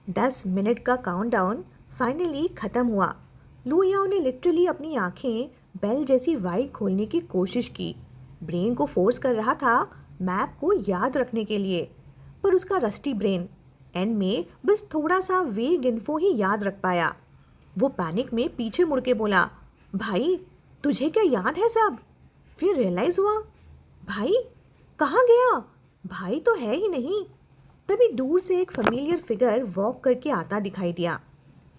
10 minute का countdown finally ख़त्म हुआ। लू याओ ने लिटरली अपनी आंखें बेल जैसी वाइड खोलने की कोशिश की। ब्रेन को फोर्स कर रहा था मैप को याद रखने के लिए, पर उसका रस्टी ब्रेन एंड में बस थोड़ा सा वेग इन्फो ही याद रख पाया। वो पैनिक में पीछे मुड़ के बोला, भाई तुझे क्या याद है सब? फिर रियलाइज़ हुआ, भाई कहाँ गया? भाई तो है ही नहीं। तभी दूर से एक फेमिलियर फिगर वॉक करके आता दिखाई दिया।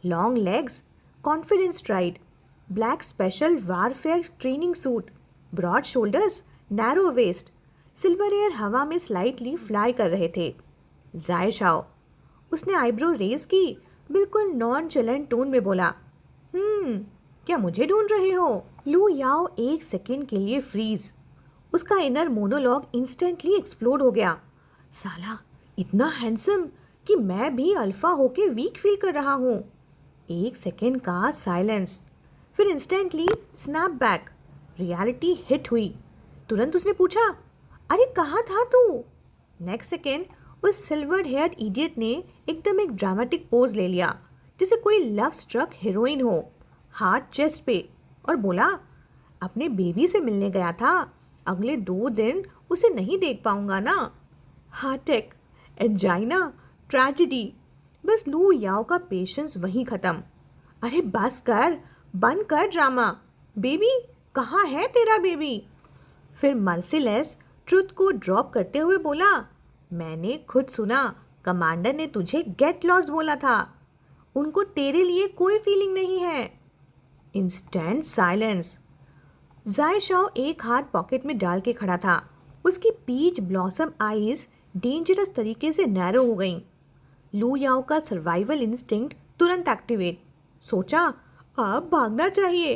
Long legs, confident stride, black special warfare training suit, broad shoulders, narrow waist, silver hair हवा में स्लाइटली फ्लाई कर रहे थे। जाय शाओ। उसने आईब्रो रेज की, बिल्कुल नॉन चैलेंट टोन में बोला, क्या मुझे ढूंढ रहे हो? लू याओ एक सेकेंड के लिए फ्रीज। उसका इनर मोनोलॉग इंस्टेंटली एक्सप्लोड हो गया। साला इतना हैंडसम कि मैं भी अल्फा होके वीक फील कर रहा हूँ। एक सेकेंड का साइलेंस, फिर instantly snap back. Reality hit हुई। तुरंत उसने पूछा, अरे कहाँ था तू? नेक्स्ट सेकेंड उस सिल्वर हेयर्ड इडियट ने एकदम एक ड्रामेटिक पोज ले लिया, जैसे कोई लव स्ट्रक हीरोइन हो, हार्ट चेस्ट पे, और बोला, अपने बेबी से मिलने गया था, अगले 2 दिन उसे नहीं देख पाऊंगा ना। Heart attack, angina, tragedy. बस लू याओ का पेशेंस वहीं खत्म। अरे बस कर, बंद कर ड्रामा। बेबी कहाँ है तेरा बेबी? फिर मर्सीलेस ट्रुथ को ड्रॉप करते हुए बोला, मैंने खुद सुना, कमांडर ने तुझे गेट लॉस्ट बोला था। उनको तेरे लिए कोई फीलिंग नहीं है। Instant silence. जाय शाओ एक हाथ पॉकेट में डाल के खड़ा था। उसकी पीच ब्लॉसम आईज डेंजरस तरीके से नैरो हो गईं। लू याओ का सर्वाइवल इंस्टिंक्ट तुरंत एक्टिवेट। सोचा अब भागना चाहिए,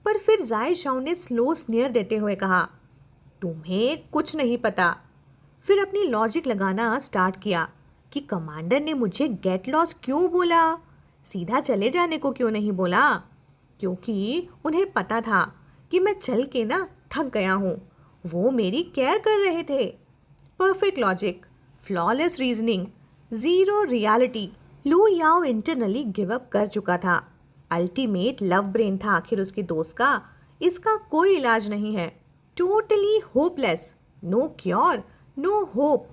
पर फिर जाय शाओ ने स्लो स्नेयर देते हुए कहा, तुम्हें कुछ नहीं पता। फिर अपनी लॉजिक लगाना स्टार्ट किया कि कमांडर ने मुझे गेट लॉस क्यों बोला, सीधा चले जाने को क्यों नहीं बोला? क्योंकि उन्हें पता था कि मैं चल के ना थक गया हूँ। वो मेरी केयर कर रहे थे। Perfect logic, flawless reasoning, zero reality. लू याओ इंटरनली गिव अप कर चुका था। अल्टीमेट लव ब्रेन था आखिर उसके दोस्त का। इसका कोई इलाज नहीं है। Totally hopeless, no cure, no hope.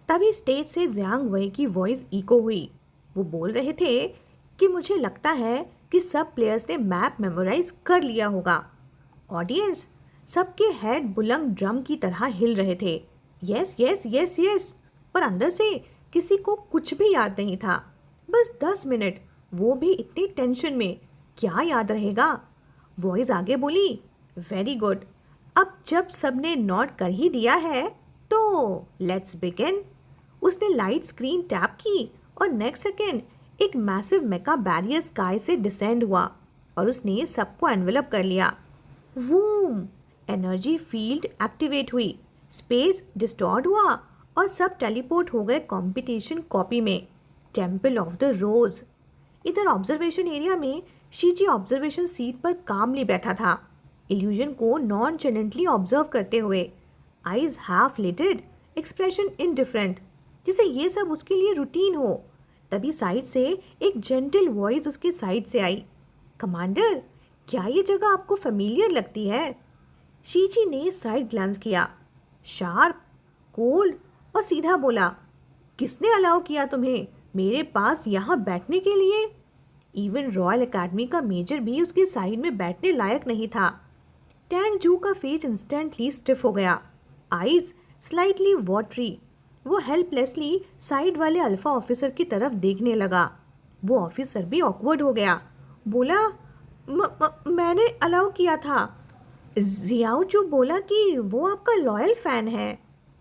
तभी स्टेज से जियांग वई की वॉइस इको हुई। वो बोल रहे थे कि मुझे लगता है कि सब प्लेयर्स ने मैप मेमोराइज कर लिया होगा। ऑडियंस, सबके हेड बुलंद ड्रम की तरह हिल रहे थे। यस यस यस यस, पर अंदर से किसी को कुछ भी याद नहीं था। बस 10 मिनट, वो भी इतनी टेंशन में, क्या याद रहेगा? वॉइस आगे बोली, वेरी गुड, अब जब सबने नोट कर ही दिया है तो लेट्स बिगिन। उसने लाइट स्क्रीन टैप की और नेक्स्ट सेकेंड एक मैसिव मेका बैरियर स्काई से डिसेंड हुआ और उसने सबको एनवेलप कर लिया। वूम, एनर्जी फील्ड एक्टिवेट हुई, स्पेस डिस्टॉर्ट हुआ और सब टेलीपोर्ट हो गए कंपटीशन कॉपी में, टेम्पल ऑफ द रोज। इधर ऑब्जर्वेशन एरिया में शीजी ऑब्जर्वेशन सीट पर कामली बैठा था, इल्यूजन को नॉन चैलेंटली ऑब्जर्व करते हुए, आईज हाफ लिडेड, एक्सप्रेशन इनडिफरेंट, जैसे ये सब उसके लिए रूटीन हो। तभी साइड से एक जेंटल वॉइस उसके साइड से आई, कमांडर क्या ये जगह आपको फेमिलियर लगती है? शीजी ने साइड ग्लांस किया, शार्प, कोल्ड और सीधा बोला, किसने अलाउ किया तुम्हें मेरे पास यहाँ बैठने के लिए? इवन रॉयल एकेडमी का मेजर भी उसके साइड में बैठने लायक नहीं था। टैंग जू का फेस इंस्टेंटली स्टिफ हो गया, आईज स्लाइटली वाटरी। वो हेल्पलेसली साइड वाले अल्फा ऑफिसर की तरफ देखने लगा। वो ऑफिसर भी ऑकवर्ड हो गया, बोला, मैंने अलाउ किया था। जियाओ जो बोला कि वो आपका लॉयल फैन है,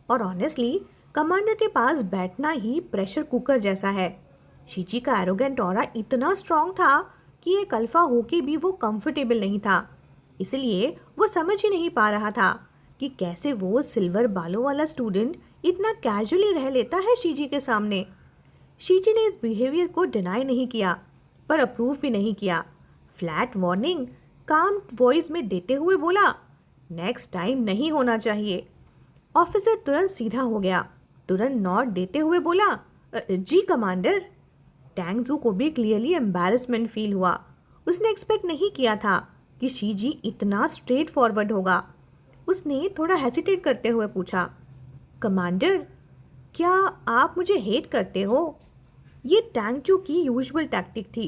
और ऑनेस्टली कमांडर के पास बैठना ही प्रेशर कुकर जैसा है। शीची का एरोगेंट ऑरा इतना स्ट्रांग था कि एक अल्फा होके भी वो कंफर्टेबल नहीं था। इसलिए वो समझ ही नहीं पा रहा था कि कैसे वो सिल्वर बालों वाला स्टूडेंट इतना कैजुअली रह लेता है शीजी के सामने। शीजी ने इस बिहेवियर को डिनाई नहीं किया, पर अप्रूव भी नहीं किया। फ्लैट वार्निंग काम वॉइस में देते हुए बोला, नेक्स्ट टाइम नहीं होना चाहिए। ऑफिसर तुरंत सीधा हो गया, तुरंत नॉट देते हुए बोला, जी कमांडर। टैंगजू को भी क्लियरली एम्बैरेसमेंट फील हुआ। उसने एक्सपेक्ट नहीं किया था कि शीजी इतना स्ट्रेट फॉरवर्ड होगा। उसने थोड़ा हेसिटेट करते हुए पूछा, कमांडर, क्या आप मुझे हेट करते हो? ये टैंगजू की यूजुअल टैक्टिक थी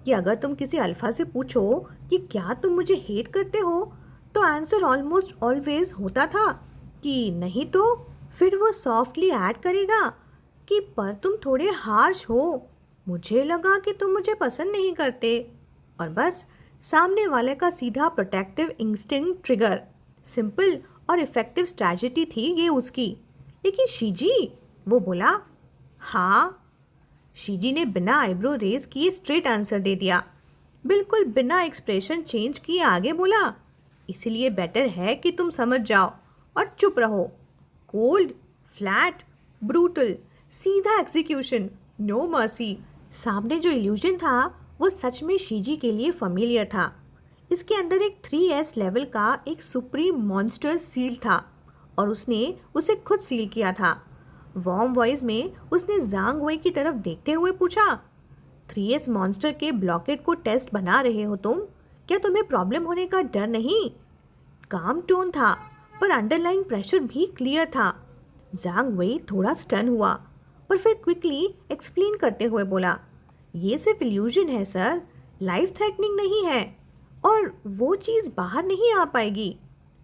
कि अगर तुम किसी अल्फा से पूछो कि क्या तुम मुझे हेट करते हो, तो आंसर ऑलमोस्ट ऑलवेज होता था कि नहीं। तो फिर वो सॉफ्टली ऐड करेगा कि पर तुम थोड़े हार्श हो, मुझे लगा कि तुम मुझे पसंद नहीं करते। और बस सामने वाले का सीधा प्रोटेक्टिव इंस्टिंक्ट ट्रिगर। सिंपल और इफ़ेक्टिव स्ट्रैटेजी थी ये उसकी। लेकिन शीजी, वो बोला। हाँ। शीजी ने बिना आईब्रो रेज किए स्ट्रेट आंसर दे दिया, बिल्कुल बिना एक्सप्रेशन चेंज किए आगे बोला, इसलिए बेटर है कि तुम समझ जाओ और चुप रहो। कोल्ड, फ्लैट, ब्रूटल, सीधा एग्जीक्यूशन, नो मर्सी। सामने जो इल्यूजन था वो सच में शीजी के लिए फैमिलियर था। इसके अंदर एक 3S लेवल का एक सुप्रीम मॉन्स्टर सील था और उसने उसे खुद सील किया था। वार्म वॉइस में उसने जांग वई की तरफ देखते हुए पूछा, 3S मॉन्स्टर के ब्लॉकेट को टेस्ट बना रहे हो तुम? क्या तुम्हें प्रॉब्लम होने का डर नहीं? काम टोन था पर अंडरलाइन प्रेशर भी क्लियर था। जांग वई थोड़ा स्टन हुआ पर फिर क्विकली एक्सप्लेन करते हुए बोला, ये सिर्फ इल्यूजन है सर, लाइफ थ्रेटनिंग नहीं है और वो चीज़ बाहर नहीं आ पाएगी।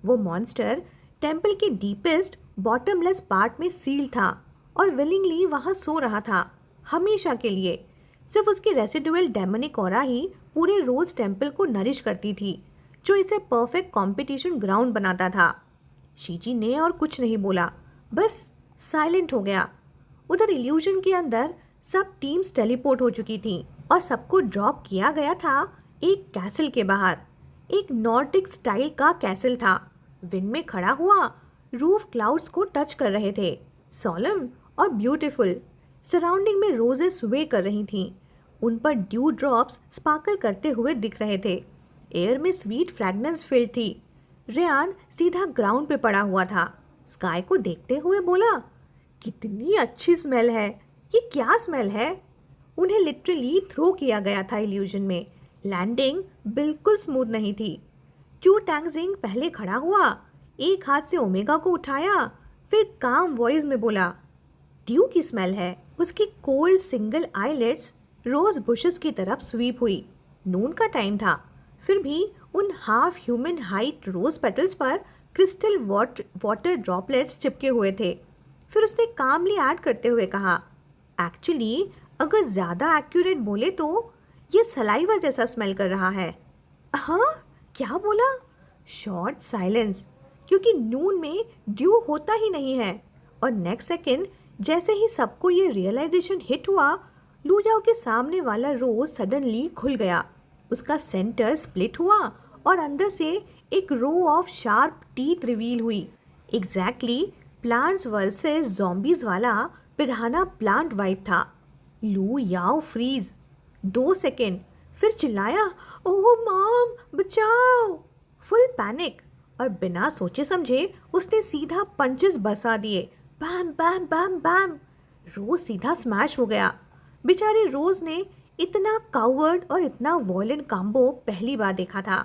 वो मॉन्स्टर टेम्पल के डीपेस्ट बॉटमलेस पार्ट में सील था और विलिंगली वहाँ सो रहा था, हमेशा के लिए। सिर्फ उसकी रेसिडुअल डेमोनिक ऑरा ही पूरे रोज टेम्पल को नरिश करती थी, जो इसे परफेक्ट कंपटीशन ग्राउंड बनाता था। शीजी ने और कुछ नहीं बोला, बस साइलेंट हो गया। उधर इल्यूजन के अंदर सब टीम्स टेलीपोर्ट हो चुकी थी और सबको ड्रॉप किया गया था एक कैसल के बाहर। एक नॉर्डिक स्टाइल का कैसल था। विंड में खड़ा हुआ, रूफ क्लाउड्स को टच कर रहे थे, सॉलम और ब्यूटीफुल। सराउंडिंग में रोजेस स्वे कर रही थीं। उन पर ड्यू ड्रॉप्स स्पार्कल करते हुए दिख रहे थे। एयर में स्वीट फ्रेगनेंस फिल्ड थी। रेयान सीधा ग्राउंड पे पड़ा हुआ था। स्काई को देखते हुए बोला, कितनी अच्छी स्मेल है, ये क्या स्मेल है? उन्हें लिटरली थ्रो किया गया था इल्यूजन में। लैंडिंग बिल्कुल स्मूथ नहीं थी। चू टैंगजिंग पहले खड़ा हुआ, एक हाथ से ओमेगा को उठाया, फिर काम वॉइस में बोला, ड्यू की स्मेल है। उसकी कोल्ड सिंगल आईलेट्स रोज बुशेस की तरफ स्वीप हुई। नून का टाइम था, फिर भी उन half human height rose petals पर क्रिस्टल वाटर ड्रॉपलेट्स चिपके हुए थे। फिर उसने कामली ऐड करते हुए कहा, एक्चुअली अगर ज़्यादा एक्यूरेट बोले तो ये सलाइवा जैसा स्मेल कर रहा है। हाँ, क्या बोला? शॉर्ट साइलेंस, क्योंकि नून में ड्यू होता ही नहीं है। और नेक्स्ट सेकेंड जैसे ही सबको ये रियलाइजेशन हिट हुआ, लूयाओ के सामने वाला रोज सडनली खुल गया। उसका सेंटर स्प्लिट हुआ और अंदर से एक row of sharp teeth reveal हुई। एग्जैक्टली प्लांट्स वर्सेस ज़ॉम्बीज वाला पिराना प्लांट वाइब था। लू याओ फ्रीज। 2 सेकेंड, फिर चिल्लाया, ओह मॉम, बचाओ। फुल पैनिक और बिना सोचे समझे उसने सीधा पंचेस बरसा दिए, बैम बैम बैम बैम। रोज सीधा स्मैश हो गया। बेचारे रोज ने इतना कावर्ड और इतना वॉयलेंट कॉम्बो पहली बार देखा था।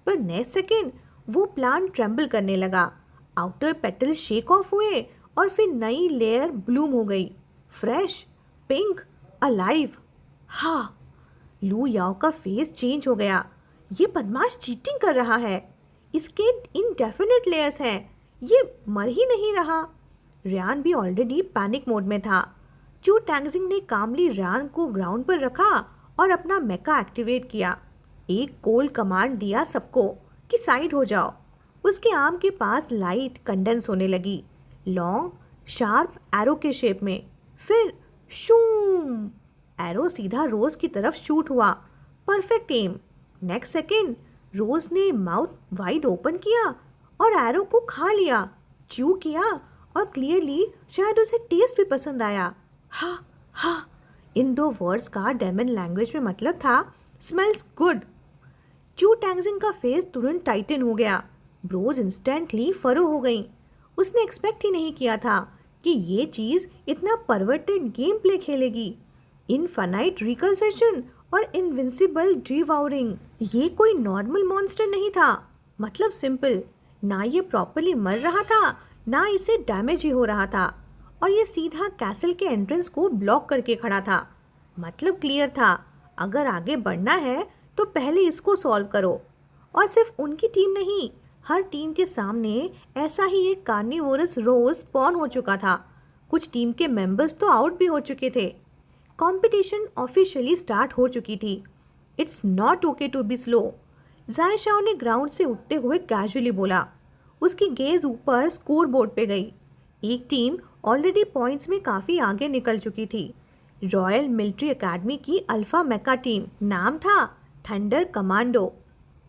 पर नेक्स्ट सेकेंड वो प्लांट ट्रेम्बल करने लगा। आउटर पेटल्स शेक ऑफ हुए और फिर नई लेयर ब्लूम हो गई, फ्रेश, पिंक, अलाइव। हाँ, लू याओ का फेस चेंज हो गया। ये बदमाश चीटिंग कर रहा है। इसके इनडेफिनेट लेयर्स हैं, ये मर ही नहीं रहा। रियान भी ऑलरेडी पैनिक मोड में था। चू टैंगजिंग ने कामली रियान को ग्राउंड पर रखा और अपना मेका एक्टिवेट किया। एक कोल्ड कमांड दिया सबको कि साइड हो जाओ। उसके आर्म के पास लाइट कंडेंस होने लगी, लॉन्ग शार्प एरो के शेप में। फिर शूम, एरो सीधा रोज की तरफ शूट हुआ, परफेक्ट एम। नेक्स्ट सेकेंड रोज ने माउथ वाइड ओपन किया और एरो को खा लिया, च्यू किया और क्लियरली शायद उसे टेस्ट भी पसंद आया। हा हा, इन 2 वर्ड्स का डेमन लैंग्वेज में मतलब था स्मेल्स गुड। चू टैंगजिंग का फेस तुरंत टाइटन हो गया। ब्रोज इंस्टेंटली फरो हो गई। उसने एक्सपेक्ट ही नहीं किया था कि ये चीज़ इतना परवर्टेड गेम प्ले खेलेगी। इनफाइनाइट रिकर्सेशन और इनविंसिबल डिवॉरिंग। ये कोई नॉर्मल मॉन्स्टर नहीं था। मतलब सिंपल, ना ये प्रॉपरली मर रहा था, ना इसे डैमेज ही हो रहा था, और ये सीधा कैसल के एंट्रेंस को ब्लॉक करके खड़ा था। मतलब क्लियर था, अगर आगे बढ़ना है तो पहले इसको सॉल्व करो। और सिर्फ उनकी टीम नहीं, हर टीम के सामने ऐसा ही एक कार्निवोरस रोज स्पॉन हो चुका था। कुछ टीम के मेंबर्स तो आउट भी हो चुके थे। कंपटीशन ऑफिशियली स्टार्ट हो चुकी थी। It's not okay to be slow, जाय शाओ ने ग्राउंड से उठते हुए कैजुअली बोला। उसकी गेज ऊपर स्कोर बोर्ड पे गई। एक टीम ऑलरेडी पॉइंट्स में काफ़ी आगे निकल चुकी थी। रॉयल मिलिट्री एकेडमी की अल्फा मेका टीम, नाम था थंडर कमांडो।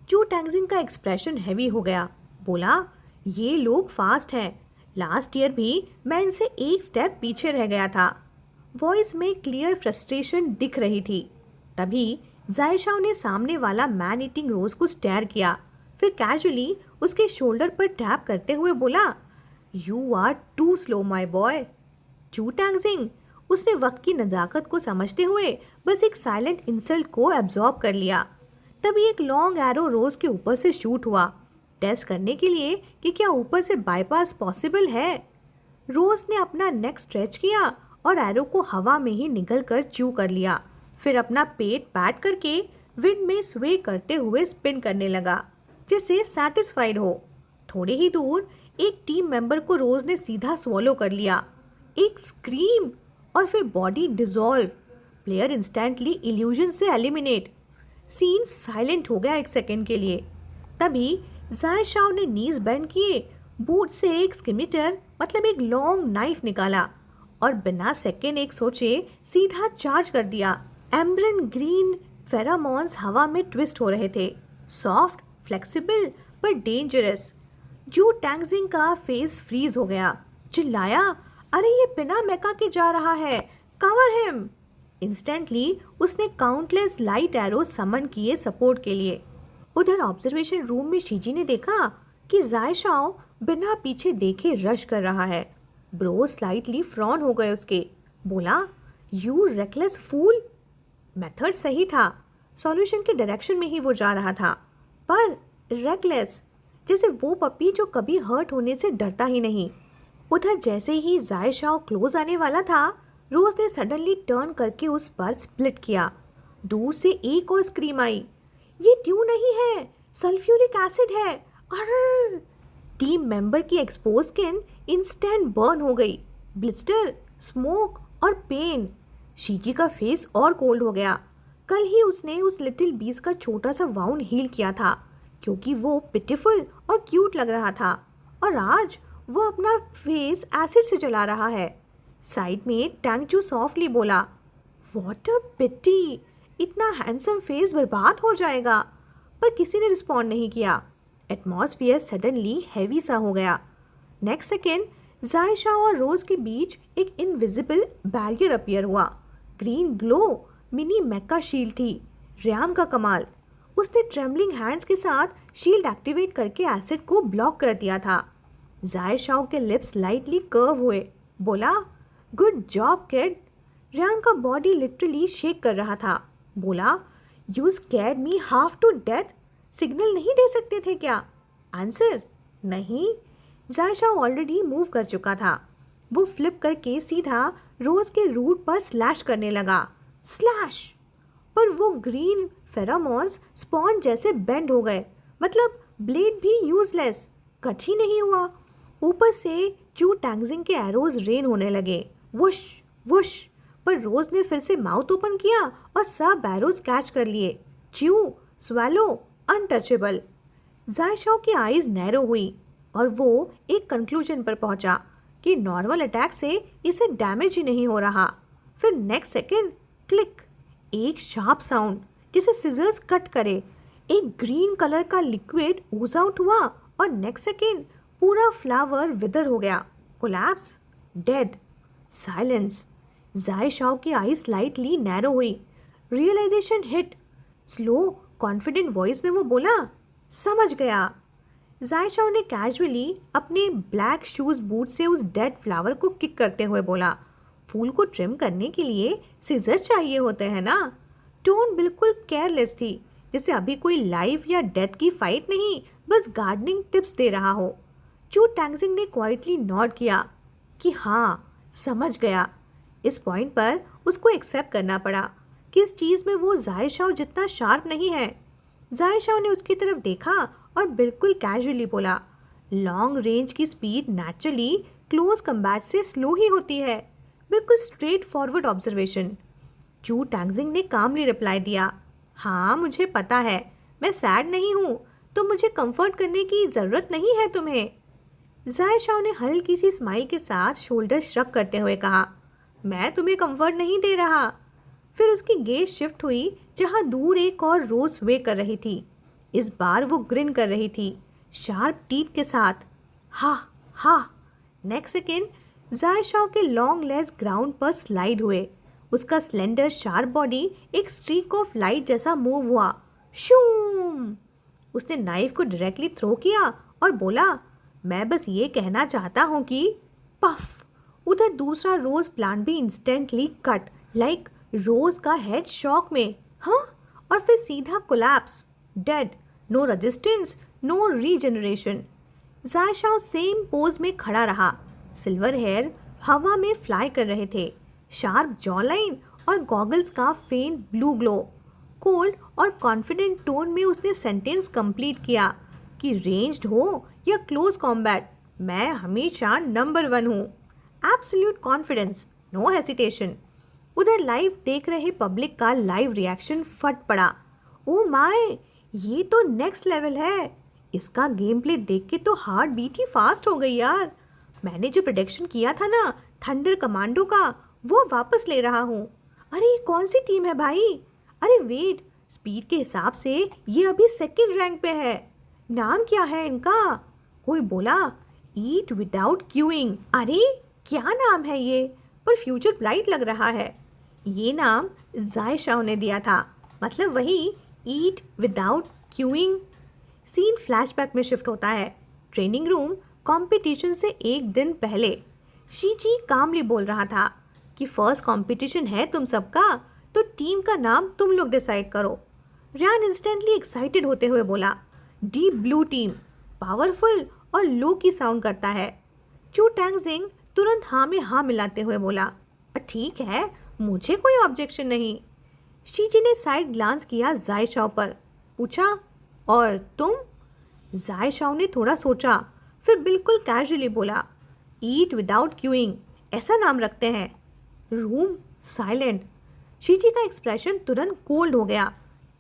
जू टैंगजिंग का एक्सप्रेशन हैवी हो गया। बोला, ये लोग फास्ट हैं। लास्ट ईयर भी मैं इनसे एक स्टेप पीछे रह गया था। वॉइस में क्लियर फ्रस्ट्रेशन दिख रही थी। तभी जाय शाओ ने सामने वाला मैन ईटिंग रोज को स्टेयर किया, फिर कैजुअली उसके शोल्डर पर टैप करते हुए बोला, you are too slow my boy. जू टैंगजिंग, उसने वक्त की नज़ाकत को समझते हुए बस एक साइलेंट इंसल्ट को एब्जॉर्ब कर लिया। तभी एक लॉन्ग एरो रोज के ऊपर से शूट हुआ, टेस्ट करने के लिए कि क्या ऊपर से बाईपास पॉसिबल है। रोज ने अपना नेक स्ट्रेच किया और एरो को हवा में ही निगल कर च्यू कर लिया, फिर अपना पेट पैट करके विंड में स्वे करते हुए स्पिन करने लगा, जिससे सैटिस्फाइड हो। थोड़े ही दूर एक टीम मेंबर को रोज ने सीधा स्वॉलो कर लिया। एक स्क्रीम और फिर body dissolve. Player instantly illusion से एलिमिनेट। सीन साइलेंट हो गया एक सेकंड के लिए। तभी जाय शाओ ने नीज बेंड किए, बूट से एक स्किमिटर मतलब एक लॉन्ग नाइफ निकाला और बिना सेकंड एक सोचे सीधा चार्ज कर दिया। एम्ब्रन ग्रीन फेरामॉन्स हवा में ट्विस्ट हो रहे थे, सॉफ्ट, फ्लेक्सिबल पर डेंजरस। जू टैंगजिंग का फेस फ्रीज हो गया। चिल्लाया, अरे ये बिना मेका के जा रहा है, कवर हिम। इंस्टेंटली उसने काउंटलेस लाइट एरो समन किए सपोर्ट के लिए। उधर ऑब्जर्वेशन रूम में शीजी ने देखा कि जाय शाओ बिना पीछे देखे रश कर रहा है। ब्रो स्लाइटली फ्रॉन हो गए उसके। बोला, यू रेकलेस फूल। मेथड सही था, सॉल्यूशन के डायरेक्शन में ही वो जा रहा था, पर रेकलेस, जैसे वो पपी जो कभी हर्ट होने से डरता ही नहीं। उधर जैसे ही जाय शाओ क्लोज आने वाला था, रोज ने सडनली टर्न करके उस पर स्प्लिट किया। दूर से एक और स्क्रीम आई, ये ड्यू नहीं है, सल्फ्यूरिक एसिड है। अर्र! टीम मेंबर की एक्सपोज स्किन इंस्टेंट बर्न हो गई। ब्लिस्टर, स्मोक और पेन। शीजी का फेस और कोल्ड हो गया। कल ही उसने उस लिटिल बीस का छोटा सा वाउंड हील किया था क्योंकि वो पिटीफुल और क्यूट लग रहा था, और आज वो अपना फेस एसिड से जला रहा है। साइड में टैंगचू सॉफ्टली बोला, व्हाट अ पिटी, इतना हैंडसम फेस बर्बाद हो जाएगा। पर किसी ने रिस्पॉन्ड नहीं किया। एटमॉस्फेयर सडनली हैवी सा हो गया। नेक्स्ट सेकेंड जाय शाओ और रोज के बीच एक इनविजिबल बैरियर अपीयर हुआ। ग्रीन ग्लो मिनी मेका शील्ड थी। रियान का कमाल, उसने ट्रेम्बलिंग हैंड्स के साथ शील्ड एक्टिवेट करके एसिड को ब्लॉक कर दिया था। जाय शाओ के लिप्स लाइटली कर्व हुए। बोला, गुड जॉब किड। रियान का बॉडी लिटरली शेक कर रहा था। बोला, you scared me half to death. Signal नहीं दे सकते थे क्या? आंसर, नहीं। जाय शाओ ऑलरेडी मूव कर चुका था। वो फ्लिप करके सीधा रोज के रूट पर स्लैश करने लगा। स्लैश! पर वो ग्रीन फेरामॉन्स स्पॉन्ज जैसे बेंड हो गए, मतलब ब्लेड भी यूजलेस, कट ही नहीं हुआ। ऊपर से जू टैंगजिंग के एरोज रेन होने लगे, वुश वुश। पर रोज ने फिर से माउथ ओपन किया और सब एरोज कैच कर लिए। Chew, swallow, untouchable. जाय शाओ की आईज नैरो हुई और वो एक कंक्लूजन पर पहुंचा कि नॉर्मल अटैक से इसे डैमेज ही नहीं हो रहा। फिर नेक्स्ट सेकेंड क्लिक, एक शार्प साउंड जिसे सिजर्स कट करे। एक ग्रीन कलर का लिक्विड ooze आउट हुआ और नेक्स्ट सेकेंड पूरा फ्लावर विदर हो गया, कोलैप्स, डेड। साइलेंस। जाय शाओ की आई स्लाइटली नैरो हुई। Realisation hit. Slow confident voice में वो बोला, समझ गया। जाय शाओ ने कैजुअली अपने ब्लैक शूज बूट से उस डेड फ्लावर को किक करते हुए बोला, फूल को ट्रिम करने के लिए सीजर चाहिए होते हैं ना। टोन बिल्कुल केयरलेस थी, जैसे अभी कोई लाइफ या डेथ की फाइट नहीं, बस गार्डनिंग टिप्स दे रहा हो। चू टैंगजिंग ने क्वाइटली नॉड किया कि हाँ, समझ गया। इस पॉइंट पर उसको एक्सेप्ट करना पड़ा कि इस चीज़ में वो जायशाओ जितना शार्प नहीं है। जायशाओ ने उसकी तरफ देखा और बिल्कुल कैजुअली बोला, लॉन्ग रेंज की स्पीड नेचुरली क्लोज कम्बैट से स्लो ही होती है। बिल्कुल स्ट्रेट फॉरवर्ड ऑब्जर्वेशन। चू टैंगजिंग ने कामली रिप्लाई दिया, हाँ मुझे पता है, मैं सैड नहीं हूँ, तो मुझे कंफर्ट करने की ज़रूरत नहीं है तुम्हें। जायशाओ ने हल्की सी स्माइल के साथ शोल्डर श्रग करते हुए कहा, मैं तुम्हें कंफर्ट नहीं दे रहा। फिर उसकी गेज शिफ्ट हुई जहाँ दूर एक और रोज स्वे कर रही थी। इस बार वो ग्रिन कर रही थी, शार्प टीथ के साथ। हा हा। नेक्स्ट सेकेंड जायशाओ के लॉन्ग लेग्स ग्राउंड पर स्लाइड हुए। उसका स्लेंडर शार्प बॉडी एक स्ट्रीक ऑफ लाइट जैसा मूव हुआ। शूम। उसने नाइफ को डायरेक्टली थ्रो किया और बोला, मैं बस ये कहना चाहता हूँ कि पफ। उधर दूसरा रोज प्लांट भी इंस्टेंटली कट, लाइक रोज का हेड शॉक में। हाँ, और फिर सीधा collapse, dead, no resistance, no regeneration. जायशाओ सेम पोज में खड़ा रहा। सिल्वर हेयर हवा में फ्लाई कर रहे थे, शार्प जॉ लाइन और गॉगल्स का फेंट ब्लू ग्लो। कोल्ड और कॉन्फिडेंट टोन में उसने सेंटेंस कंप्लीट किया कि रेंज्ड हो या क्लोज कॉम्बैट, मैं हमेशा नंबर 1 हूँ। Absolute confidence, no hesitation. उधर लाइव देख रहे पब्लिक का लाइव रिएक्शन फट पड़ा। ओ माय, ये तो नेक्स्ट लेवल है। इसका गेम प्ले देख के तो हार्ट बीट ही फास्ट हो गई यार। मैंने जो प्रेडिक्शन किया था ना थंडर कमांडो का, वो वापस ले रहा हूँ। अरे ये कौन सी टीम है भाई? अरे वेट, स्पीड के हिसाब से ये अभी सेकंड रैंक पे है। नाम क्या है इनका? कोई बोला, ईट विदाउट क्यूइंग। अरे क्या नाम है ये? पर फ्यूचर ब्राइट लग रहा है। ये नाम जायशाओ ने दिया था, मतलब वही ईट विदाउट क्यूइंग। सीन फ्लैशबैक में शिफ्ट होता है। ट्रेनिंग रूम कंपटीशन से एक दिन पहले शीची कामली बोल रहा था कि फर्स्ट कंपटीशन है तुम सबका, तो टीम का नाम तुम लोग डिसाइड करो। रैन इंस्टेंटली एक्साइटेड होते हुए बोला, डीप ब्लू टीम, पावरफुल और लो की साउंड करता है। चू टैंगजिंग तुरंत हाँ में हाँ मिलाते हुए बोला, ठीक है, मुझे कोई ऑब्जेक्शन नहीं। शीजी ने साइड ग्लांस किया जायशाओ पर, पूछा, और तुम? जायशाओ ने थोड़ा सोचा, फिर बिल्कुल कैजुअली बोला, ईट विदाउट क्यूइंग, ऐसा नाम रखते हैं। Room silent. शीजी का एक्सप्रेशन तुरंत कोल्ड हो गया।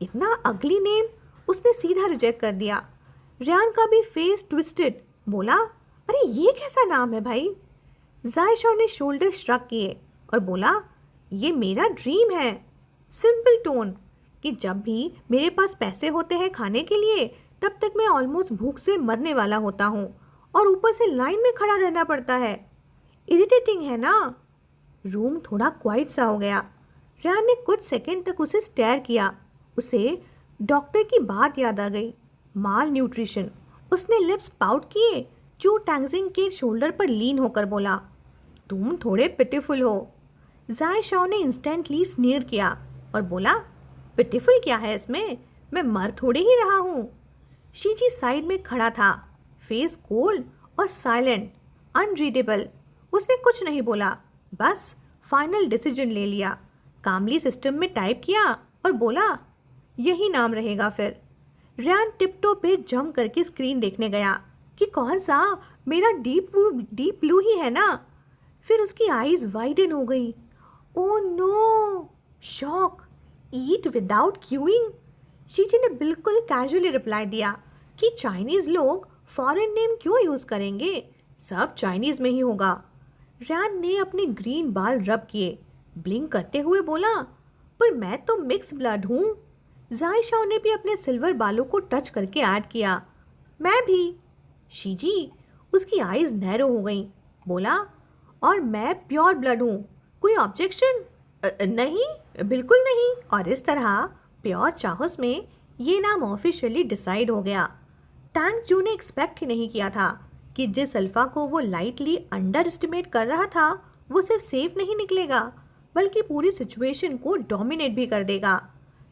इतना अगली नेम उसने सीधा रिजेक्ट कर दिया। रियान का भी फेस ट्विस्टेड, बोला, अरे ये कैसा नाम है भाई? जायशाओ ने शोल्डर श्रग किए और बोला, ये मेरा ड्रीम है। सिंपल टोन कि जब भी मेरे पास पैसे होते हैं खाने के लिए, तब तक मैं ऑलमोस्ट भूख से मरने वाला होता हूँ और ऊपर से लाइन में खड़ा रहना पड़ता है। इरिटेटिंग है ना? रूम थोड़ा क्वाइट सा हो गया। रियान ने कुछ सेकंड तक उसे स्टेयर किया। उसे डॉक्टर की बात याद आ गई, माल न्यूट्रिशन। उसने लिप्स पाउट किए। चू टैंगजिंग के शोल्डर पर लीन होकर बोला, तुम थोड़े पिटीफुल हो। जायशाओ ने इंस्टेंटली स्नीर किया और बोला, पिटीफुल क्या है इसमें, मैं मर थोड़े ही रहा हूँ। शीजी साइड में खड़ा था, फेस कोल्ड और साइलेंट, अनरीडेबल। उसने कुछ नहीं बोला, बस फाइनल डिसीजन ले लिया। कामली सिस्टम में टाइप किया और बोला, यही नाम रहेगा फिर। रियान टिपटो पे जंप करके स्क्रीन देखने गया कि कौन सा, मेरा डीप ब्लू ही है ना। फिर उसकी आईज वाइडन हो गई। Oh no, shock. Eat without cueing. शीजी ने बिल्कुल कैजुअली रिप्लाई दिया कि चाइनीज़ लोग फॉरेन नेम क्यों यूज़ करेंगे, सब चाइनीज़ में ही होगा। रियान ने अपने ग्रीन बाल रब किए, ब्लिंक करते हुए बोला, पर मैं तो मिक्स ब्लड हूँ। जायशाओ ने भी अपने सिल्वर बालों को टच करके ऐड किया, मैं भी। शीजी, उसकी आईज नैरो हो गई, बोला, और मैं प्योर ब्लड हूँ, कोई ऑब्जेक्शन? नहीं, बिल्कुल नहीं। और इस तरह प्योर चाहस में ये नाम ऑफिशियली डिसाइड हो गया। टैंग जू ने एक्सपेक्ट ही नहीं किया था कि जिस अल्फा को वो लाइटली अंडर एस्टिमेट कर रहा था, वो सिर्फ सेफ नहीं निकलेगा बल्कि पूरी सिचुएशन को डोमिनेट भी कर देगा।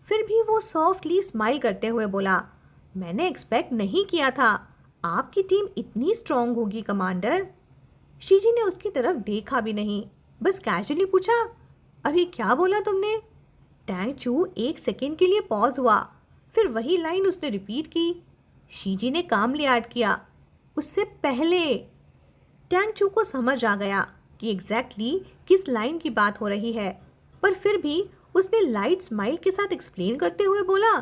फिर भी वो सॉफ्टली स्माइल करते हुए बोला, मैंने एक्सपेक्ट नहीं किया था आपकी टीम इतनी स्ट्रांग होगी कमांडर। शीजी ने उसकी तरफ देखा भी नहीं, बस कैजुअली पूछा, अभी क्या बोला तुमने? टैंग चू एक सेकेंड के लिए पॉज हुआ, फिर वही लाइन उसने रिपीट की। शीजी ने कामली ऐड किया, उससे पहले। टैंग चू को समझ आ गया कि एग्जैक्टली किस लाइन की बात हो रही है, पर फिर भी उसने लाइट स्माइल के साथ एक्सप्लेन करते हुए बोला,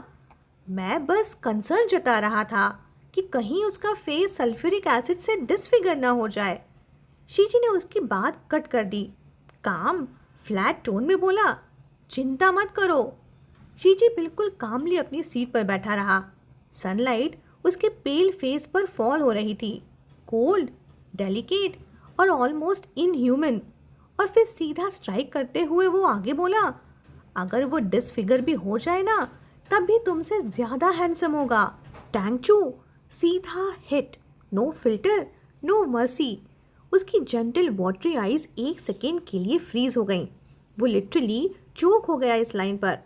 मैं बस कंसर्न जता रहा था कि कहीं उसका फेस सल्फ्यूरिक एसिड से डिसफिगर ना हो जाए। शीजी ने उसकी बात कट कर दी, काम फ्लैट टोन में बोला, चिंता मत करो। शीजी बिल्कुल कामली अपनी सीट पर बैठा रहा। सनलाइट उसके पेल फेस पर फॉल हो रही थी, कोल्ड, डेलिकेट और ऑलमोस्ट इनह्यूमन। और फिर सीधा स्ट्राइक करते हुए वो आगे बोला, अगर वो डिसफिगर भी हो जाए ना तब भी तुमसे ज़्यादा हैंडसम होगा। टैंग चू सीधा hit, no filter, no mercy. उसकी जेंटल वाटरी आइज एक सेकेंड के लिए फ्रीज हो गईं। वो लिटरली चोक हो गया इस लाइन पर।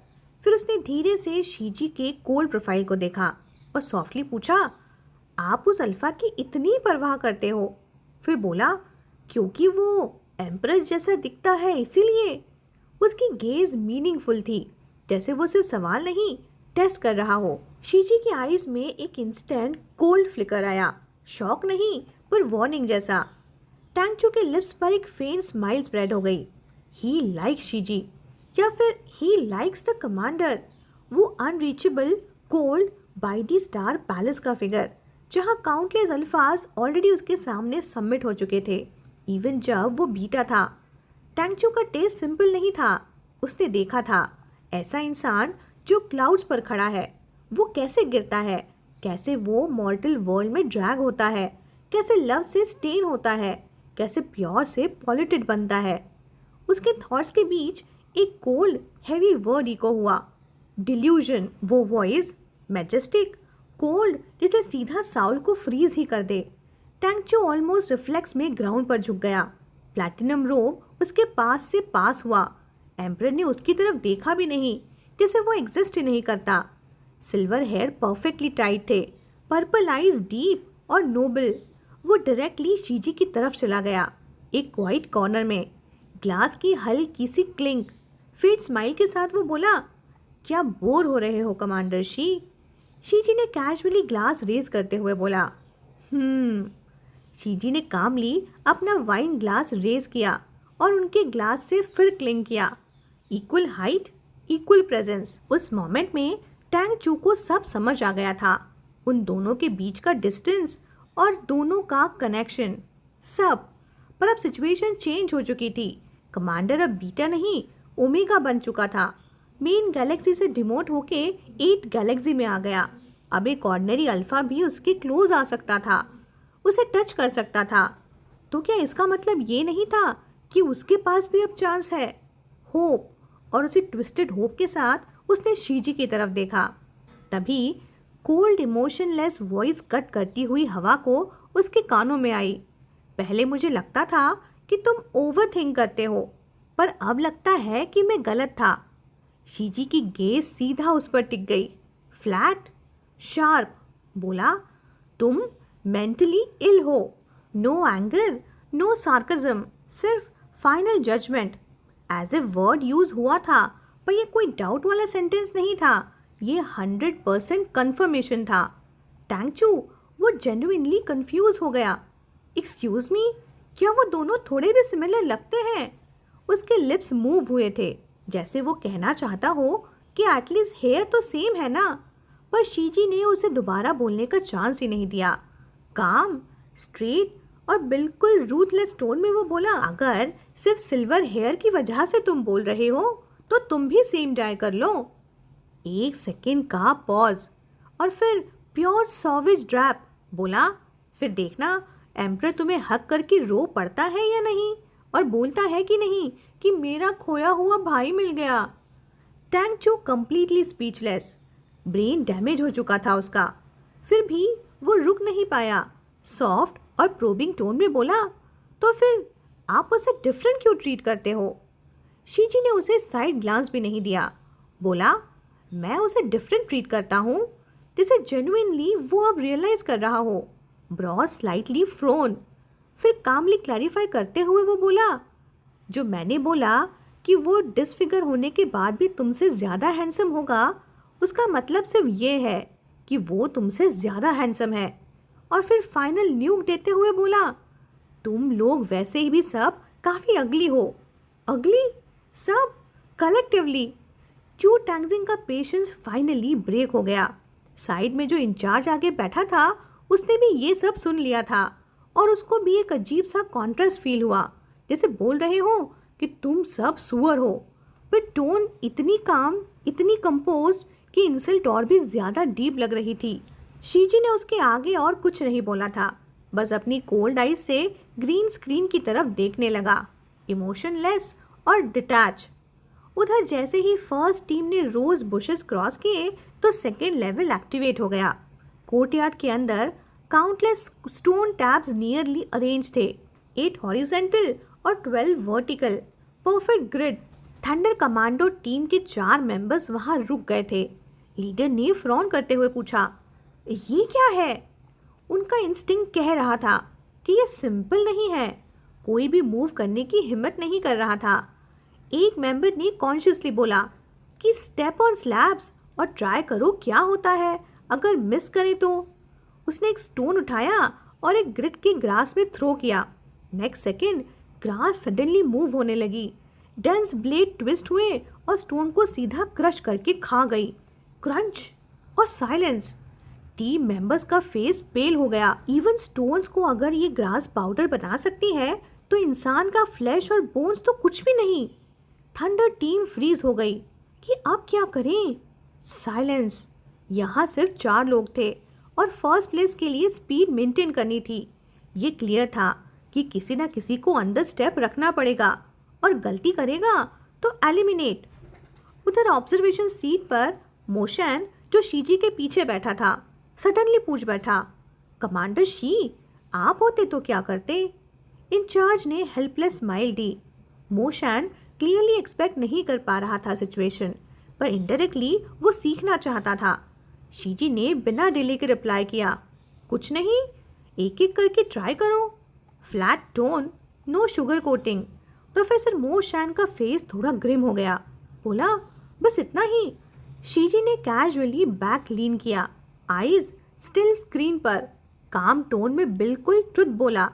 फिर उसने धीरे से शीजी के कोल्ड प्रोफाइल को देखा और सॉफ्टली पूछा, आप उस अल्फा की इतनी परवाह करते हो? फिर बोला, क्योंकि वो एम्परर जैसा दिखता है इसीलिए। उसकी गेज मीनिंगफुल थी, जैसे वो सिर्फ सवाल नहीं टेस्ट कर रहा हो। शीजी की आईज में एक इंस्टेंट कोल्ड फ्लिकर आया, शॉक नहीं पर वार्निंग जैसा। टैंग चू के लिप्स पर एक फेंट स्माइल स्प्रेड हो गई। ही लाइक शीजी, या फिर ही लाइक्स द कमांडर, वो unreachable cold by the star palace का फिगर, जहां काउंटलेस अल्फाज ऑलरेडी उसके सामने सबमिट हो चुके थे, इवन जब वो बीटा था। टैंग चू का टेस्ट सिंपल नहीं था। उसने देखा था ऐसा इंसान जो क्लाउड्स पर खड़ा है, वो कैसे गिरता है, कैसे वो मॉर्टल वर्ल्ड में ड्रैग होता है, कैसे लव से स्टेन होता है, कैसे प्योर से पॉल्यूटेड बनता है। उसके थॉट्स के बीच एक कोल्ड हैवी वर्ड इको हुआ, डिल्यूजन। वो वॉइस मैजेस्टिक, कोल्ड, जिसे सीधा साउल को फ्रीज ही कर दे। टैंग चू ऑलमोस्ट रिफ्लेक्स में ग्राउंड पर झुक गया। प्लैटिनम रोब उसके पास से पास हुआ। एम्परर ने उसकी तरफ देखा भी नहीं, जैसे वो एग्जिस्ट ही नहीं करता। सिल्वर हेयर परफेक्टली टाइट थे, पर्पल आइज डीप और नोबल। वो डायरेक्टली शीजी की तरफ चला गया। एक क्वाइट कॉर्नर में ग्लास की हल्की सी क्लिंक। फिर स्माइल के साथ वो बोला, क्या बोर हो रहे हो कमांडर शी? शीजी ने कैजुअली ग्लास रेज करते हुए बोला, शीजी ने कामली अपना वाइन ग्लास रेज किया और उनके ग्लास से फिर क्लिंग किया। Equal height, equal presence. उस मोमेंट में टैंग चू को सब समझ आ गया था, उन दोनों के बीच का डिस्टेंस और दोनों का कनेक्शन, सब। पर अब सिचुएशन चेंज हो चुकी थी। कमांडर अब बीटा नहीं, ओमेगा बन चुका था। मेन गैलेक्सी से डिमोट होके 8 गैलेक्सी में आ गया। अब एक ऑर्डिनरी अल्फा भी उसके क्लोज आ सकता था, उसे टच कर सकता था। तो क्या इसका मतलब ये नहीं था कि उसके पास भी अब चांस है? होप। और उसी ट्विस्टेड होप के साथ उसने शीजी की तरफ देखा। तभी कोल्ड इमोशनलेस वॉइस कट करती हुई हवा को उसके कानों में आई, पहले मुझे लगता था कि तुम ओवर थिंक करते हो, पर अब लगता है कि मैं गलत था। शीजी की गेज सीधा उस पर टिक गई, फ्लैट, शार्प। बोला, तुम मेंटली इल हो। नो एंगर, नो सार्कज्म, सिर्फ final judgement. As a word use हुआ था, पर यह कोई डाउट वाला सेंटेंस नहीं था, ये 100% कन्फर्मेशन था। टैंग चू वो जेन्युइनली कंफ्यूज हो गया। एक्सक्यूज मी, क्या वो दोनों थोड़े भी सिमिलर लगते हैं? उसके लिप्स मूव हुए थे, जैसे वो कहना चाहता हो कि एटलीस्ट हेयर तो सेम है ना। पर शीजी ने उसे दोबारा बोलने का चांस ही नहीं दिया। काम, स्ट्रेट और बिल्कुल रूथलेस टोन में वो बोला, अगर सिर्फ सिल्वर हेयर की वजह से तुम बोल रहे हो तो तुम भी सेम डाई कर लो। एक सेकेंड का पॉज और फिर प्योर सॉवेज ड्रैप। बोला, फिर देखना एम्परर तुम्हें हक करके रो पड़ता है या नहीं, और बोलता है कि नहीं कि मेरा खोया हुआ भाई मिल गया। टैंग चू कंप्लीटली स्पीचलेस, ब्रेन डैमेज हो चुका था उसका। फिर भी वो रुक नहीं पाया। सॉफ्ट और प्रोबिंग टोन में बोला, तो फिर आप उसे डिफरेंट क्यों ट्रीट करते हो? शीजी ने उसे साइड ग्लांस भी नहीं दिया। बोला, मैं उसे डिफरेंट ट्रीट करता हूँ जिसे जेन्युइनली वो अब रियलाइज कर रहा हो। ब्रॉस स्लाइटली फ्रोन, फिर कामली क्लैरिफाई करते हुए वो बोला, जो मैंने बोला कि वो डिसफिगर होने के बाद भी तुमसे ज़्यादा हैंडसम होगा, उसका मतलब सिर्फ ये है कि वो तुमसे ज़्यादा हैंडसम है। और फिर फाइनल न्यूक देते हुए बोला, तुम लोग वैसे ही भी सब काफ़ी अगली हो। अगली? सब कलेक्टिवली। चू टैंगजिंग का पेशेंस फाइनली ब्रेक हो गया। साइड में जो इंचार्ज आगे बैठा था उसने भी ये सब सुन लिया था और उसको भी एक अजीब सा कॉन्ट्रास्ट फील हुआ, जैसे बोल रहे हो कि तुम सब सुअर हो, पर टोन इतनी काम, इतनी कंपोज्ड कि इंसल्ट और भी ज़्यादा डीप लग रही थी। शीजी ने उसके आगे और कुछ नहीं बोला था, बस अपनी कोल्ड आइज से ग्रीन स्क्रीन की तरफ देखने लगा, इमोशनलेस और डिटैच। उधर जैसे ही फर्स्ट टीम ने रोज बुशेस क्रॉस किए तो सेकेंड लेवल एक्टिवेट हो गया। कोर्टयार्ड के अंदर countless stone tabs nearly arrange थे, 8 हॉरिजेंटल और 12 vertical, perfect grid. Thunder commando team के 4 मेंबर्स वहां रुक गए थे। लीडर ने फ्रॉन करते हुए पूछा, ये क्या है? उनका इंस्टिंक्ट कह रहा था कि ये सिंपल नहीं है। कोई भी मूव करने की हिम्मत नहीं कर रहा था। एक मेंबर ने कॉन्शियसली बोला कि स्टेप ऑन स्लैब्स और ट्राई करो क्या होता है अगर मिस करे तो। उसने एक स्टोन उठाया और एक ग्रिड के ग्रास में थ्रो किया। Next second grass suddenly move होने लगी। डेंस ब्लेड ट्विस्ट हुए और स्टोन को सीधा क्रश करके खा गई। क्रंच और साइलेंस। टीम मेंबर्स का फेस पेल हो गया। इवन स्टोन्स को अगर ये ग्रास पाउडर बना सकती है तो इंसान का फ्लैश और बोन्स तो कुछ भी नहीं। थंडर टीम फ्रीज हो गई कि अब क्या करें। साइलेंस। यहाँ सिर्फ 4 लोग थे और फर्स्ट प्लेस के लिए स्पीड मेंटेन करनी थी। ये क्लियर था कि किसी ना किसी को अंदर स्टेप रखना पड़ेगा और गलती करेगा तो एलिमिनेट। उधर ऑब्जर्वेशन सीट पर मोशन, जो शीजी के पीछे बैठा था, सडनली पूछ बैठा, कमांडर शी, आप होते तो क्या करते? इंचार्ज ने हेल्पलेस स्माइल दी। मोशन क्लियरली एक्सपेक्ट नहीं कर पा रहा था सिचुएशन, पर इनडायरेक्टली वो सीखना चाहता था। शीजी ने बिना डिले के रिप्लाई किया, कुछ नहीं, एक एक करके ट्राई करो। Flat tone, no sugar coating. Professor मोशन का फेस थोड़ा ग्रिम हो गया। बोला, बस इतना ही। शीजी ने कैजुअली बैक लीन किया, आईज स्टिल स्क्रीन पर, काम टोन में बिल्कुल ट्रुथ बोला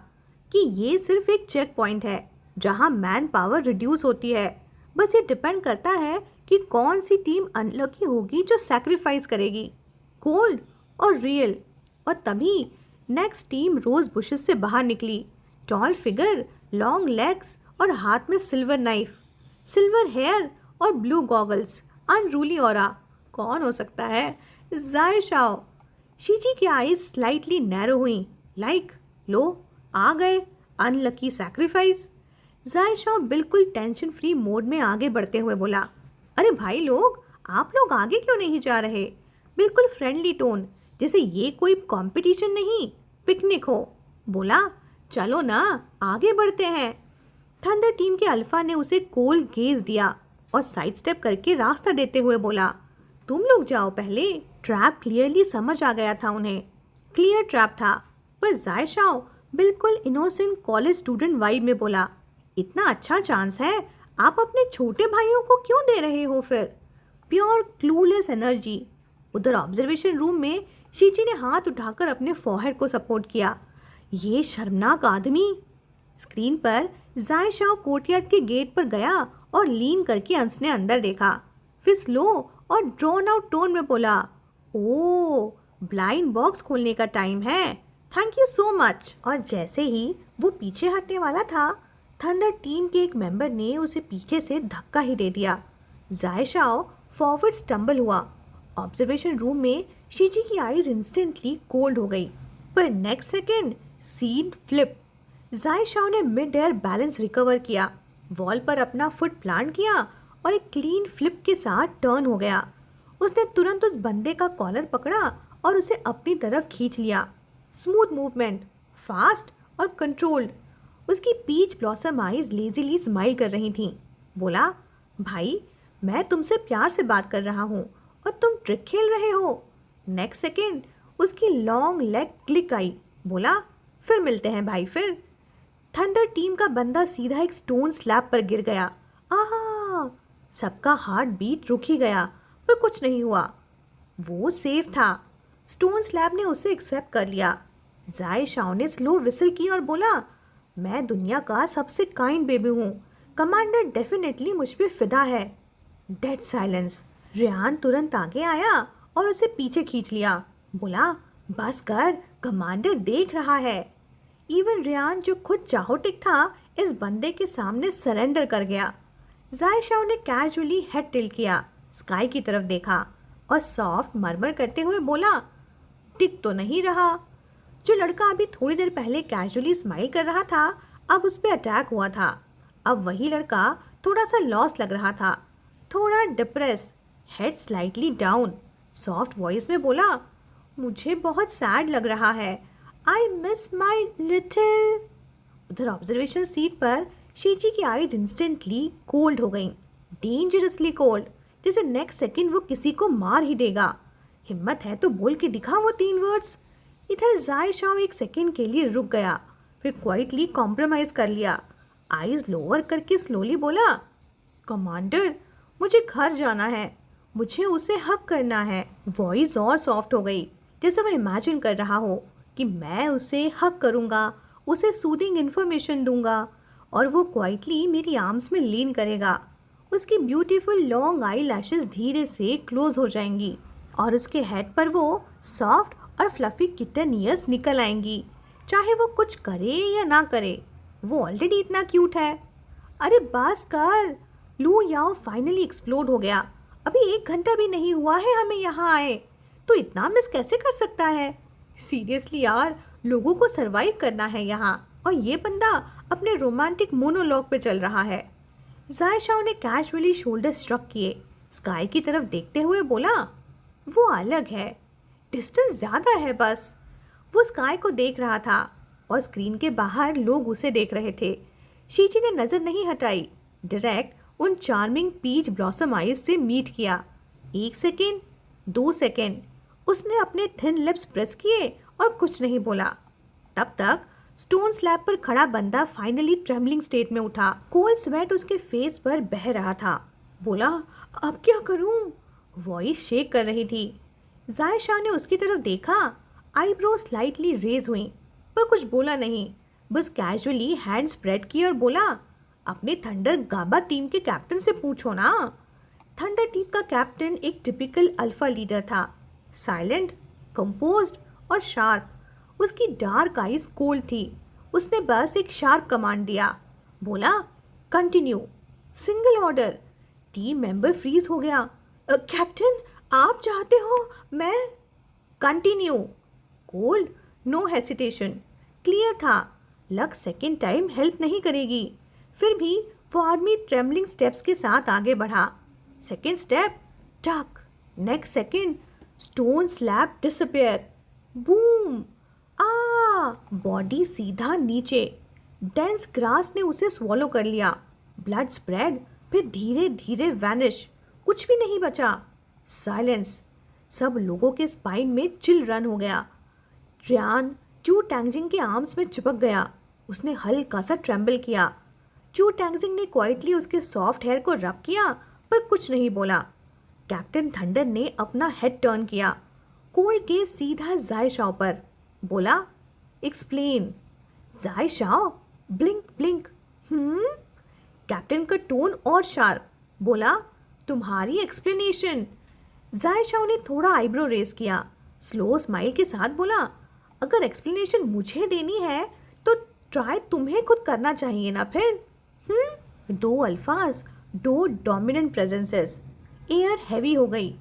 कि ये सिर्फ एक चेक पॉइंट है जहां मैन पावर रिड्यूस होती है। बस ये डिपेंड करता है कि कौन सी टीम अनलकी होगी जो सैक्रिफाइस करेगी, कोल्ड और रियल। और तभी नेक्स्ट टीम रोज बुशेस से बाहर निकली। टॉल फिगर, लॉन्ग लेग्स और हाथ में सिल्वर नाइफ, सिल्वर हेयर और ब्लू गॉगल्स, अनरूली ऑरा। कौन हो सकता है? ज़ाय शाओ। शीजी की आईज स्लाइटली नैरो हुई, लाइक लो आ गए अनलकी सैक्रिफाइस। ज़ाय शाओ बिल्कुल टेंशन फ्री मोड में आगे बढ़ते हुए बोला, अरे भाई लोग, आप लोग आगे क्यों नहीं जा रहे? बिल्कुल फ्रेंडली टोन, जैसे ये कोई कंपटीशन नहीं, पिकनिक हो। बोला, चलो ना, आगे बढ़ते हैं। थंडर टीम के अल्फा ने उसे कोल्ड गेज दिया और साइड स्टेप करके रास्ता देते हुए बोला, तुम लोग जाओ पहले। ट्रैप क्लियरली समझ आ गया था उन्हें, क्लियर ट्रैप था। पर ज़ाय शाओ बिल्कुल इनोसेंट कॉलेज स्टूडेंट वाइब में बोला, इतना अच्छा चांस है, आप अपने छोटे भाइयों को क्यों दे रहे हो फिर? Pure clueless energy. उधर ऑब्जर्वेशन रूम में शीची ने हाथ उठाकर अपने फॉरहेड को सपोर्ट किया। ये शर्मनाक आदमी। स्क्रीन पर ज़ाय शाओ कोर्टयार्ड के गेट पर गया और लीन करके उसने अंदर देखा। फिर स्लो और ड्रॉन आउट टोन में बोला, ओह, ब्लाइंड बॉक्स खोलने का टाइम है, थैंक यू सो मच। और जैसे ही वो पीछे हटने वाला था, थंडर टीम के एक मेंबर ने उसे पीछे से धक्का ही दे दिया। ज़ाय शाओ फॉरवर्ड स्टम्बल हुआ। ऑब्जर्वेशन रूम में शीजी की आईज इंस्टेंटली कोल्ड हो गई, पर नेक्स्ट सेकेंड सीन फ्लिप। ज़ाय शाओ ने मिड एयर बैलेंस रिकवर किया, वॉल पर अपना फुट प्लांट किया और एक क्लीन फ्लिप के साथ टर्न हो गया। उसने तुरंत उस बंदे का कॉलर पकड़ा और उसे अपनी तरफ खींच लिया। स्मूथ मूवमेंट, फास्ट और कंट्रोल्ड। उसकी peach blossom eyes lazily smile कर रही थीं। बोला, भाई मैं तुमसे प्यार से बात कर रहा हूँ और तुम ट्रिक खेल रहे हो। नेक्स्ट सेकेंड उसकी लॉन्ग लेग क्लिक आई। बोला, फिर मिलते हैं भाई फिर। थंडर टीम का बंदा सीधा एक स्टोन स्लैब पर गिर गया। आहा! सबका हार्ट बीट रुक ही गया, पर कुछ नहीं हुआ। वो सेफ था। स्टोन स्लैब ने उसे एक्सेप्ट कर लिया। जाय शाओ ने स्लो विसल की और बोला, मैं दुनिया का सबसे काइंड बेबी हूँ। कमांडर डेफिनेटली मुझ पे फिदा है। Dead silence. रेहान तुरंत आगे आया और उसे पीछे खींच लिया। बोला, बस कर, कमांडर देख रहा है। इवन रेहान जो खुद चाहोटिक था, इस बंदे के सामने सरेंडर कर गया। जाय शाओ ने कैजुअली हेड टिल्ट किया, स्काई की तरफ देखा और सॉफ्ट मरमर करते हुए बोला, टिक तो नहीं रहा। जो लड़का अभी थोड़ी देर पहले कैजुअली स्माइल कर रहा था, अब उस पर अटैक हुआ था। अब वही लड़का थोड़ा सा लॉस लग रहा था, थोड़ा depress, head slightly down. Soft voice में बोला, मुझे बहुत सैड लग रहा है। I miss my little. उधर ऑब्जर्वेशन सीट पर शीची की आईज इंस्टेंटली कोल्ड हो गई, डेंजरसली कोल्ड, जैसे नेक्स्ट सेकंड वो किसी को मार ही देगा। हिम्मत है तो बोल के दिखा वो 3 वर्ड्स। इधर जाय शाओ एक सेकंड के लिए रुक गया, फिर क्वाइटली कॉम्प्रोमाइज कर लिया। आईज लोअर करके स्लोली बोला, कमांडर मुझे घर जाना है, मुझे उसे हक करना है। वॉइस और सॉफ्ट हो गई, जैसे वो इमेजिन कर रहा हो कि मैं उसे हक करूँगा, उसे सूदिंग इन्फॉर्मेशन दूंगा और वो क्वाइटली मेरी आर्म्स में लीन करेगा। उसकी ब्यूटीफुल लॉन्ग आई लैशेस धीरे से क्लोज हो जाएंगी और उसके हेड पर वो सॉफ्ट और फ्लफी किटन ईयर्स निकल आएंगी। चाहे वो कुछ करे या ना करे, वो ऑलरेडी इतना क्यूट है। अरे बस कर, लू याओ फाइनली एक्सप्लोड हो गया। अभी 1 घंटा भी नहीं हुआ है हमें यहाँ आए, तो इतना मिस कैसे कर सकता है? सीरियसली यार, लोगों को सरवाइव करना है यहाँ, और ये बंदा अपने रोमांटिक मोनोलॉग पे चल रहा है। जाय शाओ ने कैजुअली शोल्डर स्ट्रक किए, स्काई की तरफ देखते हुए बोला, वो अलग है, डिस्टेंस ज़्यादा है बस। वो स्काई को देख रहा था और स्क्रीन के बाहर लोग उसे देख रहे थे। शीची ने नज़र नहीं हटाई, डायरेक्ट उन चार्मिंग पीच ब्लॉसम आइज से मीट किया। 1 सेकेंड, 2 सेकेंड, उसने अपने थिन लिप्स प्रेस किए और कुछ नहीं बोला। तब तक स्टोन स्लैब पर खड़ा बंदा फाइनली ट्रेमलिंग स्टेट में उठा। कोल्ड स्वेट उसके फेस पर बह रहा था। बोला, अब क्या करूं? वॉइस शेक कर रही थी। जाय शाह ने उसकी तरफ देखा, आईब्रो स्लाइटली रेज हुई, पर कुछ बोला नहीं, बस कैजुअली हैंड स्प्रेड किए और बोला, अपने थंडर गाबा टीम के कैप्टन से पूछो ना। थंडर टीम का कैप्टन एक टिपिकल अल्फा लीडर था, साइलेंट, कंपोज्ड और शार्प। उसकी डार्क आइज कोल्ड थी। उसने बस एक शार्प कमांड दिया, बोला, continue. Single order. Team member freeze हो गया। कैप्टन आप चाहते हो मैं? Continue. Cold, no hesitation. Clear था, लक सेकेंड टाइम हेल्प नहीं करेगी। फिर भी वो आदमी ट्रेमलिंग स्टेप्स के साथ आगे बढ़ा। सेकेंड स्टेप, टक। Next second, stone slab disappear. Boom. Body सीधा नीचे। डेंस ग्रास ने उसे स्वॉलो कर लिया। ब्लड स्प्रेड, फिर धीरे धीरे वैनिश। कुछ भी नहीं बचा। साइलेंस। सब लोगों के स्पाइन में चिल रन हो गया। रियान चू टैंगजिंग के आर्म्स में चिपक गया। उसने हल्का सा ट्रेम्बल किया। चू टैंगजिंग ने क्वाइटली उसके सॉफ्ट हेयर को रब किया, पर कुछ नहीं बोला। कैप्टन थंडर ने अपना हेड टर्न किया, कोल्ड के सीधा जाय शाओ पर। बोला, एक्सप्लेन। जाय शाओ, ब्लिंक ब्लिंक। कैप्टन का टोन और शार्प। बोला, तुम्हारी एक्सप्लेनेशन। जाय शाओ ने थोड़ा आईब्रो रेस किया, स्लो स्माइल के साथ बोला, अगर एक्सप्लेनेशन मुझे देनी है तो ट्राई तुम्हें खुद करना चाहिए ना फिर। 2 अल्फाज, 2 डोमिनेंट प्रेजेंसेस। एयर हैवी हो गई।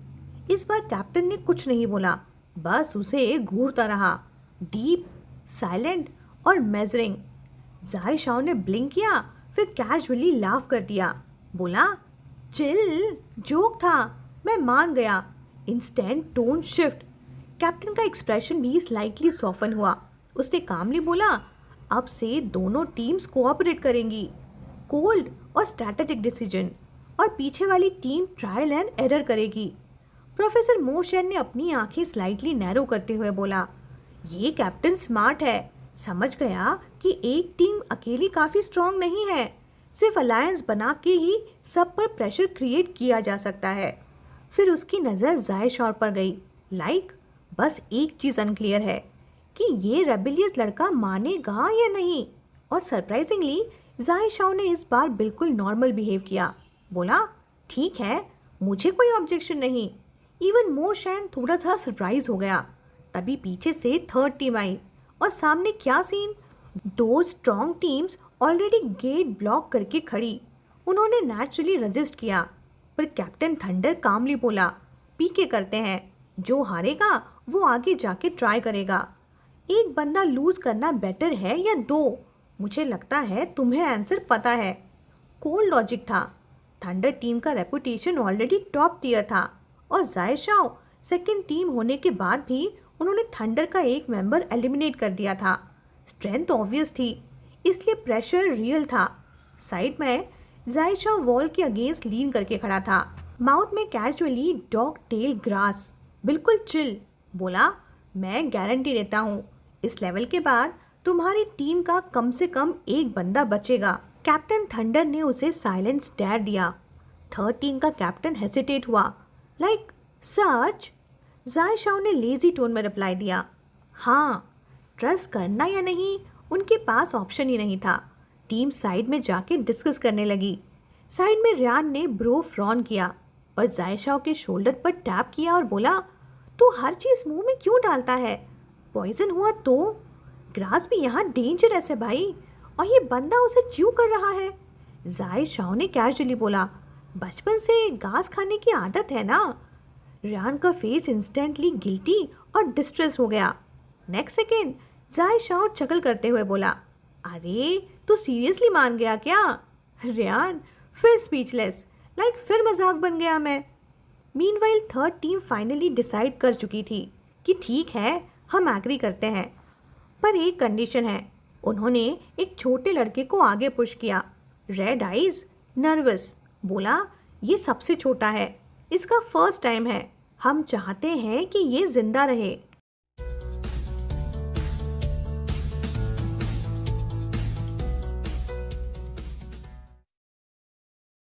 इस बार कैप्टन ने कुछ नहीं बोला, बस उसे घूरता रहा, डीप, साइलेंट और मेजरिंग। जाय शाओ ने ब्लिंक किया, फिर कैजुअली लाफ कर दिया। बोला, चिल, जोक था, मैं मान गया। Instant tone shift. कैप्टन का एक्सप्रेशन भी स्लाइटली सॉफन हुआ। उसने कामली बोला, अब से दोनों टीम्स कोऑपरेट करेंगी, कोल्ड और स्ट्रैटेजिक डिसीजन, और पीछे वाली टीम ट्रायल एंड एरर करेगी। प्रोफेसर मोशन ने अपनी आंखें स्लाइटली नैरो करते हुए बोला, ये कैप्टन स्मार्ट है, समझ गया कि एक टीम अकेली काफ़ी स्ट्रांग नहीं है, सिर्फ अलायंस बना के ही सब पर प्रेशर क्रिएट किया जा सकता है। फिर उसकी नज़र जायशॉर पर गई, बस एक चीज़ अनक्लियर है कि ये रेबिलियस लड़का मानेगा या नहीं। और सरप्राइजिंगली जायशॉर ने इस बार बिल्कुल नॉर्मल बिहेव किया, बोला, ठीक है, मुझे कोई ऑब्जेक्शन नहीं। इवन मोशन थोड़ा सा सरप्राइज हो गया। तभी पीछे से थर्ड टीम आई और सामने क्या सीन, दो strong teams already gate block करके खड़ी। उन्होंने नेचुरली रजिस्ट किया, पर कैप्टन थंडर कामली बोला, पीके करते हैं, जो हारेगा वो आगे जाके ट्राई करेगा। एक बंदा लूज करना बेटर है या दो? मुझे लगता है तुम्हें आंसर पता है। कोल्ड लॉजिक था। थंडर टीम का रेपुटेशन ऑलरेडी टॉप टियर था और जायशाओ सेकंड टीम होने के बाद भी उन्होंने थंडर का एक मेंबर एलिमिनेट कर दिया था। स्ट्रेंथ ऑब्वियस थी, इसलिए प्रेशर रियल था। साइड में जायशाओ वॉल के अगेंस्ट लीन करके खड़ा था, माउथ में कैजुअली डॉग टेल ग्रास, बिल्कुल चिल। बोला, मैं गारंटी देता हूँ इस लेवल के बाद तुम्हारी टीम का कम से कम एक बंदा बचेगा। कैप्टन थंडर ने उसे साइलेंट स्टेयर दिया। थर्ड टीम का कैप्टन हेसिटेट हुआ, सच? जायशाओ ने लेजी टोन में रिप्लाई दिया, हाँ। ट्रस्ट करना या नहीं, उनके पास ऑप्शन ही नहीं था। टीम साइड में जाके डिस्कस करने लगी। साइड में रियान ने ब्रो फ्रॉन किया और जायशाओ के शोल्डर पर टैप किया और बोला, तू हर चीज़ मुंह में क्यों डालता है? पॉइजन हुआ तो? ग्रास भी यहाँ डेंजरस है भाई, और ये बंदा उसे च्यू कर रहा है। जायशाओ ने कैजुअली बोला, बचपन से घास खाने की आदत है ना। रियान का फेस इंस्टेंटली गिल्टी और डिस्ट्रेस हो गया। नेक्स्ट सेकेंड जायशाओ चकल करते हुए बोला, अरे तू सीरियसली मान गया क्या? रियान फिर स्पीचलेस, फिर मजाक बन गया मैं। Meanwhile third team finally decide कर चुकी थी कि ठीक है, हम एग्री करते हैं, पर एक कंडीशन है। उन्होंने एक छोटे लड़के को आगे पुश किया, रेड आइज, नर्वस। बोला, ये सबसे छोटा है, इसका फर्स्ट टाइम है, हम चाहते हैं कि ये जिंदा रहे।